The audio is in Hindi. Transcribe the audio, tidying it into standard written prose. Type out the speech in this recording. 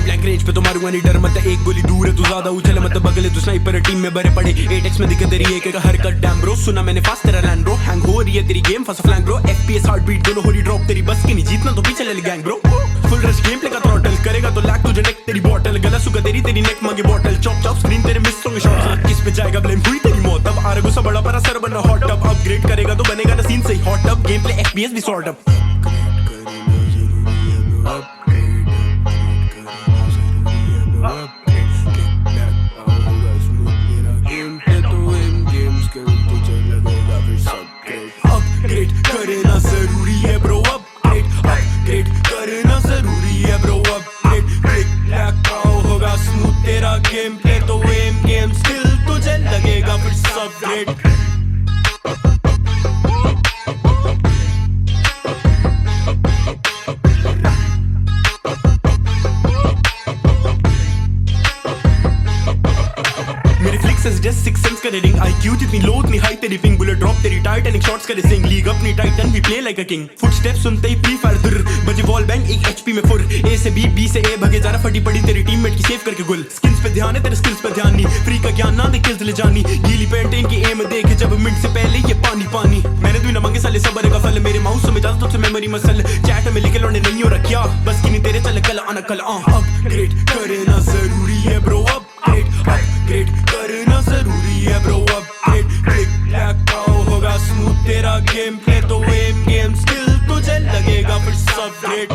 ब्लैक रेंज पे तो मारूंगा नहीं डर मत, एक गोली दूर है तू ज्यादा उछल मत, बगले तू स्नाइपर टीम में भरे पड़े 8x में दिक्कत तेरी एक हरकत डैम ब्रो, सुना मैंने फास्ट तेरा लैंड ब्रो, हैंग हो रही है तेरी गेम फर्स्ट फ्लैंग ब्रो, FPS हार्ट बीट दोनों हो रही ड्रॉप, तेरी बस की नहीं जीतना तो पीछे ले ले gang bro, full rush game play का थ्रॉटल करेगा तो लैग तुझे नेक तेरी बॉटल, गला सुखा तेरी नेक मांगे बॉटल, चॉप चॉप स्क्रीन तेरे मिस होंगे शॉट्स, किस पे जाएगा ब्लेम हुई तेरी मौत, अब आरे गुस्सा बड़ा पर असर बना हॉट अप, अपग्रेड करेगा तो बनेगा ना सीन सही hot up, game play FPS भी सॉर्ट अप, अपग्रेड करना जरूरी है ब्रो, अपग्रेड करना जरूरी है ब्रो, अपग्रेड क्लिक क्लैक होगा स्मूथ तेरा गेम प्ले, तो एम गेम स्किल तुझे लगेगा फिर सबग्रेड। Just six sense का रेडिंग IQ जितनी लो उतनी हाई तेरी पिंग, बुलेट ड्रॉप तेरी टाइटैनिक शॉट्स करे सिंग, लीग अपनी टाइटन भी play like a king, footsteps सुनते ही फ्री फायर दुर बजे वॉल बैंग एक HP में फुर, A से B से A भगे जा रहा फटी पड़ी तेरी टीममेट की सेव करके गुल, स्किल्स पे ध्यान है तेरे स्किल्स पे ध्यान नहीं, फ्री का ज्ञान ना दे किल्स ले जानी, गीली पेंट इनकी एम देखे जब मिनट से पहले ये पानी पानी, मैंने भी ना मांगे साले सबर का फल, मेरे माउस में ज्यादा तुझसे मेमोरी मसल, चैट में लिखे लौंडे नहीं हो रखा बस की नहीं तेरे चल कल आना कल, अपग्रेड करना जरूरी है ब्रो, अपग्रेड करना जरूरी है ब्रो, अपग्रेड क्लिक क्लैक होगा स्मूथ तेरा गेम प्ले, तो एम गेम स्किल तुझे लगेगा फिर सबग्रेड।